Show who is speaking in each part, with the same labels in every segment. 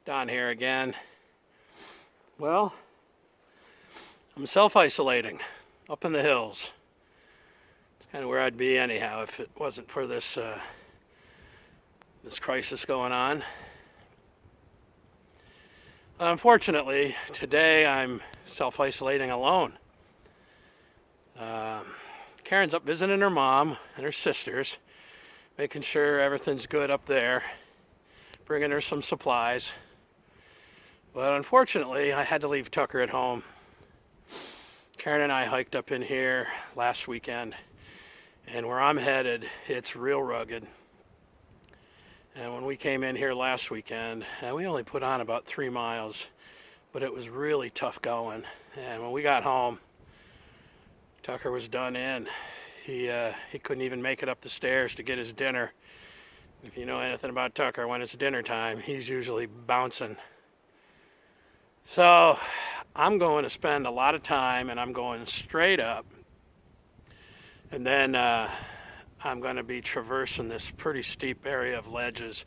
Speaker 1: down here again. Well, I'm self-isolating up in the hills. It's kind of where I'd be anyhow if it wasn't for this crisis going on. Unfortunately, today I'm self-isolating alone. Karen's up visiting her mom and her sisters, making sure everything's good up there, bringing her some supplies. But unfortunately, I had to leave Tucker at home. Karen and I hiked up in here last weekend, and where I'm headed, it's real rugged. And when we came in here last weekend, we only put on about 3 miles, but it was really tough going. And when we got home, Tucker was done in. He couldn't even make it up the stairs to get his dinner. If you know anything about Tucker, when it's dinner time, he's usually bouncing. So I'm going to spend a lot of time, and I'm going straight up. And then I'm going to be traversing this pretty steep area of ledges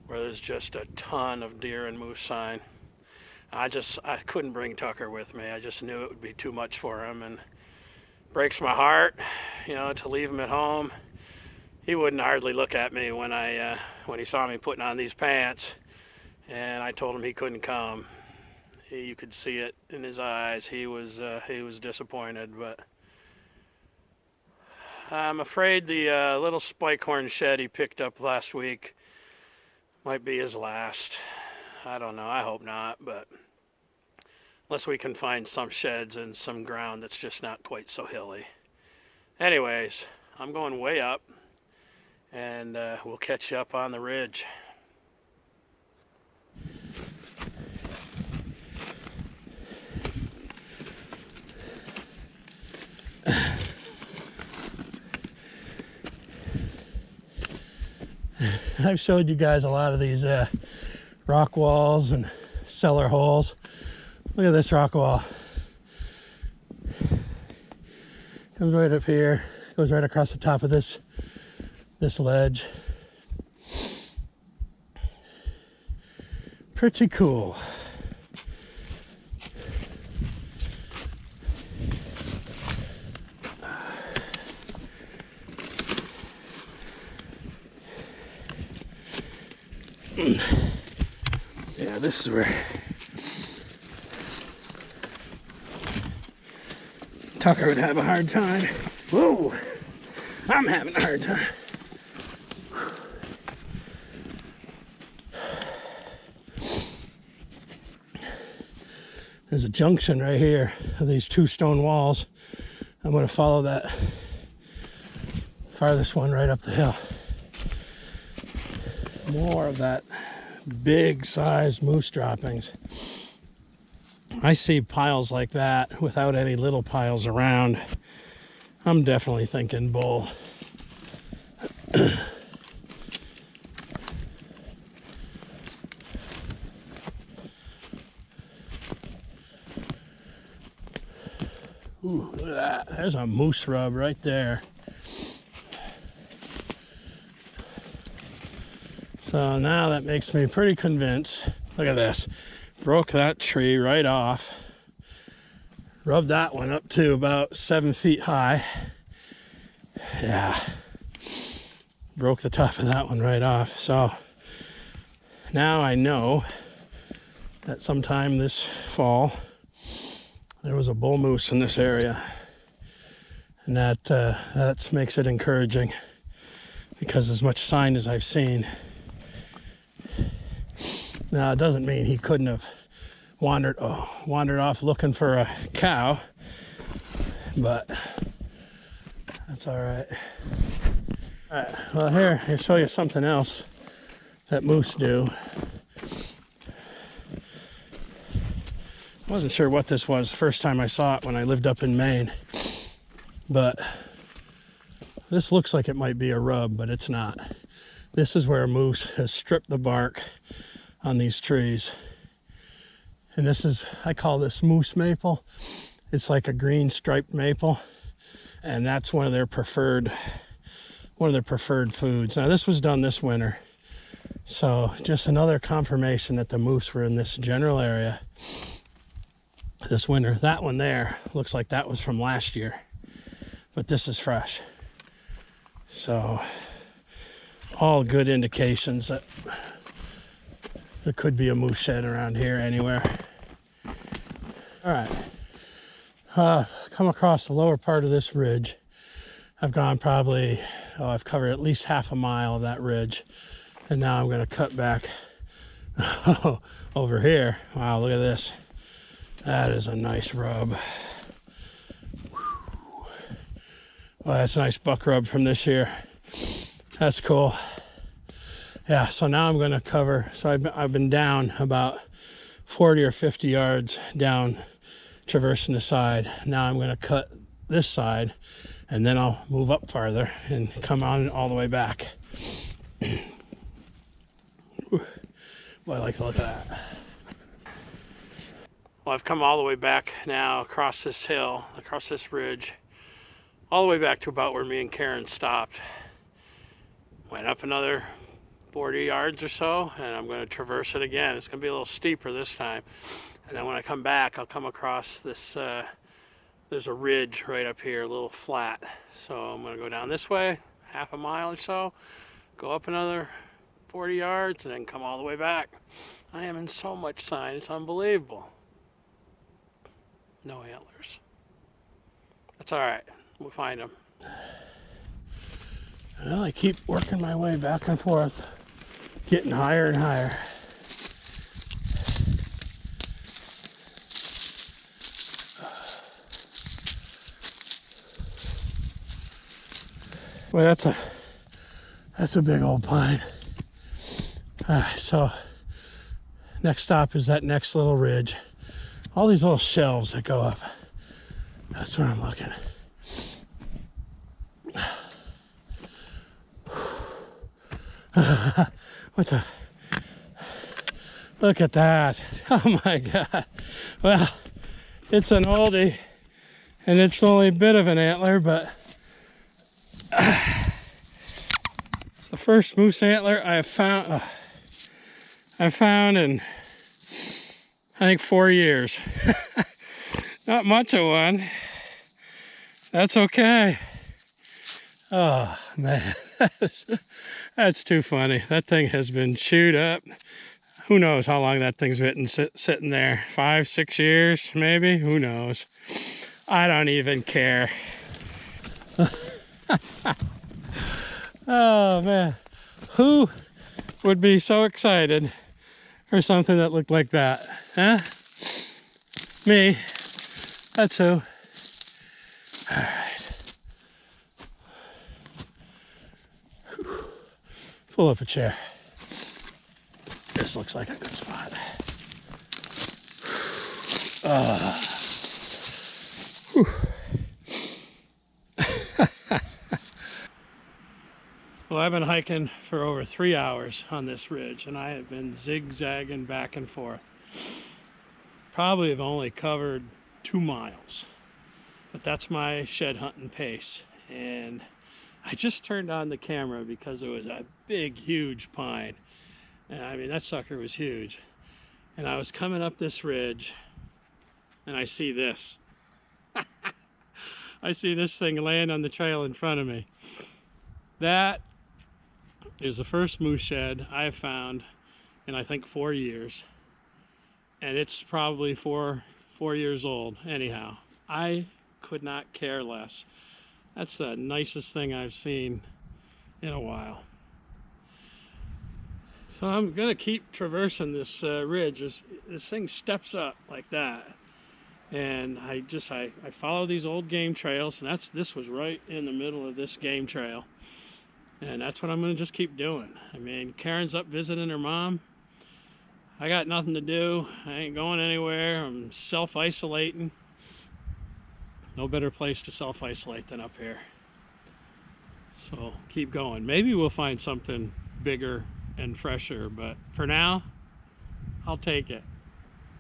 Speaker 1: where there's just a ton of deer and moose sign. I couldn't bring Tucker with me. I just knew it would be too much for him, and breaks my heart, to leave him at home. He wouldn't hardly look at me when he saw me putting on these pants, and I told him he couldn't come. You could see it in his eyes. He was disappointed, but I'm afraid the little spike horn shed he picked up last week might be his last. I don't know. I hope not, but unless we can find some sheds and some ground that's just not quite so hilly. Anyways, I'm going way up, and we'll catch you up on the ridge. I've showed you guys a lot of these rock walls and cellar holes. Look at this rock wall. Comes right up here, goes right across the top of this ledge. Pretty cool. Yeah, this is where Tucker would have a hard time. Whoa, I'm having a hard time. There's a junction right here of these 2 stone walls. I'm going to follow that farthest one right up the hill. More of that big sized moose droppings. I see piles like that without any little piles around. I'm definitely thinking bull. Ooh, look at that. There's a moose rub right there. So now that makes me pretty convinced. Look at this. Broke that tree right off. Rubbed that one up to about 7 feet high. Yeah. Broke the top of that one right off. So now I know that sometime this fall there was a bull moose in this area. And that makes it encouraging, because as much sign as I've seen. Now, it doesn't mean he couldn't have wandered off looking for a cow, but that's all right. All right, well, here, I'll show you something else that moose do. I wasn't sure what this was the first time I saw it when I lived up in Maine, but this looks like it might be a rub, but it's not. This is where a moose has stripped the bark on these trees. And I call this moose maple. It's like a green striped maple, and that's one of their preferred foods. Now, this was done this winter, So just another confirmation that the moose were in this general area this winter. That one there looks like that was from last year, but this is fresh. So all good indications that there could be a moose shed around here anywhere. All right, come across the lower part of this ridge. I've gone probably, I've covered at least half a mile of that ridge, and now I'm going to cut back over here. Wow, look at this. That is a nice rub. Well, that's a nice buck rub from this year. That's cool. Yeah, so now I'm going to cover, so I've been down about 40 or 50 yards down, traversing the side. Now I'm going to cut this side, and then I'll move up farther and come on all the way back. Boy, I like the look of that. Well, I've come all the way back now across this hill, across this ridge, all the way back to about where me and Karen stopped. Went up another 40 yards or so, and I'm going to traverse it again. It's going to be a little steeper this time. And then when I come back, I'll come across this, there's a ridge right up here, a little flat. So I'm going to go down this way, half a mile or so, go up another 40 yards, and then come all the way back. I am in so much sign, it's unbelievable. No antlers. That's all right. We'll find them. Well, I keep working my way back and forth, getting higher and higher. Well, that's a big old pine. All right, so next stop is that next little ridge. All these little shelves that go up. That's where I'm looking. What the? Look at that. Oh my God. Well, it's an oldie, and it's only a bit of an antler, but the first moose antler I found in, I think, 4 years. Not much of one. That's okay. Oh man, that's too funny. That thing has been chewed up. Who knows how long that thing's been sitting there? 5, 6 years, maybe? Who knows? I don't even care. Oh man, who would be so excited for something that looked like that? Huh? Me. That's who. All right. Pull up a chair. This looks like a good spot. Well, I've been hiking for over 3 hours on this ridge, and I have been zigzagging back and forth. Probably have only covered 2 miles, but that's my shed hunting pace. And I just turned on the camera because it was a big, huge pine. And I mean, that sucker was huge. And I was coming up this ridge, and I see this. I see this thing laying on the trail in front of me. That is the first moose shed I've found in, I think, 4 years. And it's probably four years old anyhow. I could not care less. That's the nicest thing I've seen in a while. So I'm gonna keep traversing this ridge. This thing steps up like that. And I follow these old game trails, and this was right in the middle of this game trail. And that's what I'm gonna just keep doing. I mean, Karen's up visiting her mom. I got nothing to do. I ain't going anywhere. I'm self-isolating. No better place to self-isolate than up here. So keep going. Maybe we'll find something bigger and fresher, but for now, I'll take it.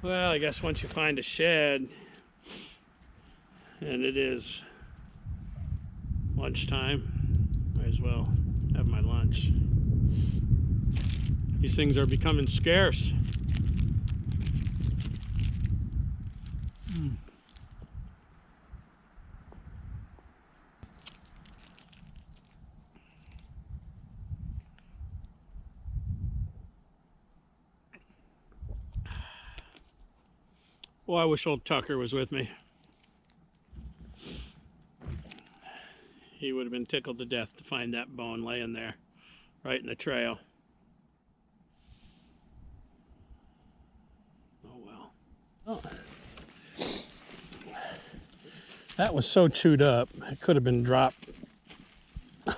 Speaker 1: Well, I guess once you find a shed, and it is lunchtime, might as well have my lunch. These things are becoming scarce. Well, I wish old Tucker was with me. He would have been tickled to death to find that bone laying there, right in the trail. Oh well. Oh. That was so chewed up, it could have been dropped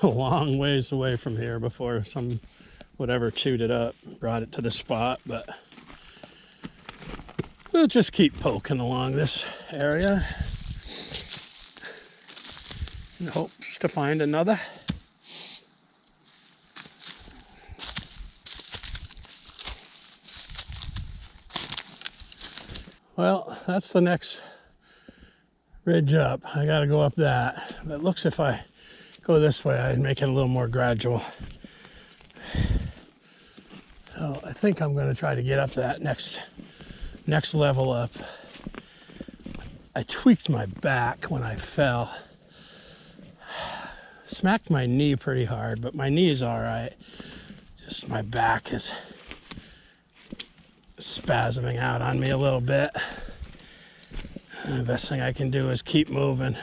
Speaker 1: a long ways away from here before some whatever chewed it up, brought it to the spot, but we'll just keep poking along this area in hopes to find another. Well, that's the next ridge up. I gotta go up that. But it looks if I go this way, I'd make it a little more gradual. So I think I'm gonna try to get up that next level up. I tweaked my back when I fell. Smacked my knee pretty hard, but my knee is all right. Just my back is spasming out on me a little bit. The best thing I can do is keep moving.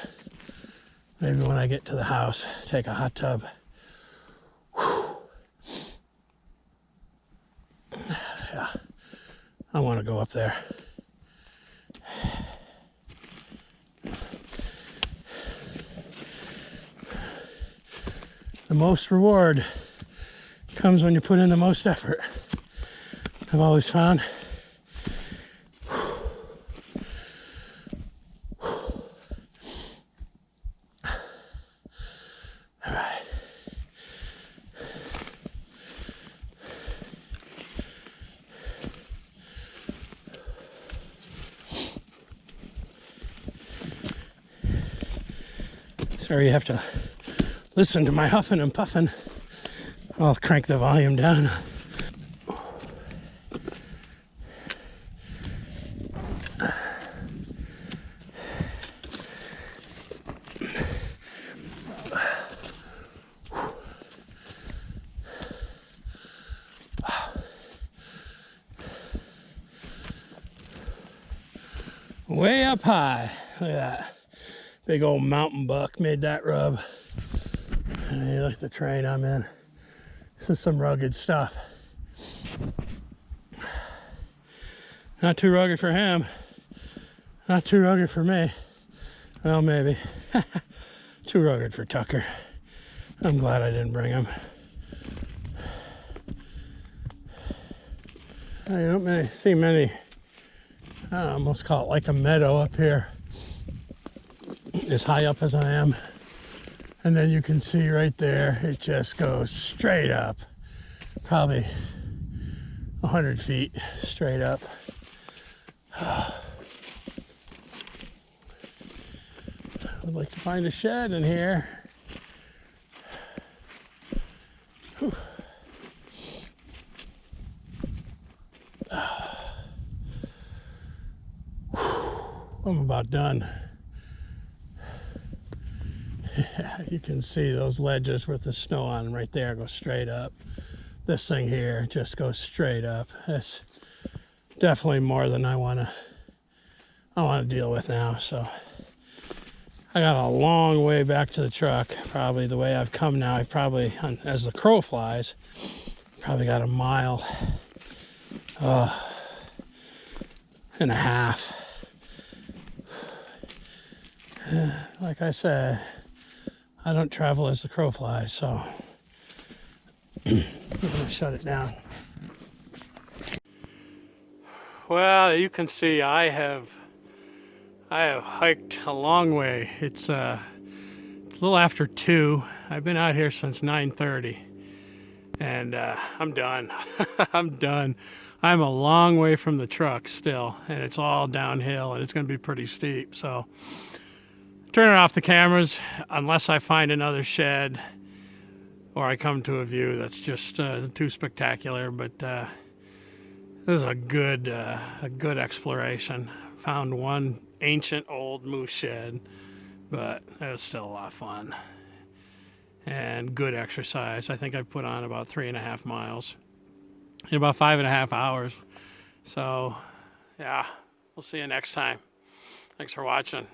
Speaker 1: Maybe when I get to the house, take a hot tub. Whew. Yeah, I want to go up there. The most reward comes when you put in the most effort. I've always found. All right. Sorry you have to listen to my huffing and puffing. I'll crank the volume down. Way up high. Look at that. Big old mountain buck made that rub. Hey, look at the terrain I'm in. This is some rugged stuff. Not too rugged for him. Not too rugged for me. Well, maybe. Too rugged for Tucker. I'm glad I didn't bring him. I don't see many. I almost call it like a meadow up here. As high up as I am. And then you can see right there, it just goes straight up. Probably 100 feet straight up. I would like to find a shed in here. Whew. I'm about done. You can see those ledges with the snow on them right there go straight up. This thing here just goes straight up. That's definitely more than I want to deal with now. So I got a long way back to the truck. Probably the way I've come now, I've probably, as the crow flies, probably got a mile and a half. Like I said, I don't travel as the crow flies, so I'm gonna shut it down. Well, you can see I have hiked a long way. It's a little after 2. I've been out here since 9:30, and I'm done. I'm done. I'm a long way from the truck still, and it's all downhill, and it's going to be pretty steep. So, turning off the cameras unless I find another shed. or I come to a view that's just too spectacular. But it was a good exploration. Found one ancient old moose shed, but it was still a lot of fun and good exercise. I think I put on about 3.5 miles in about 5.5 hours. So, yeah, we'll see you next time. Thanks for watching.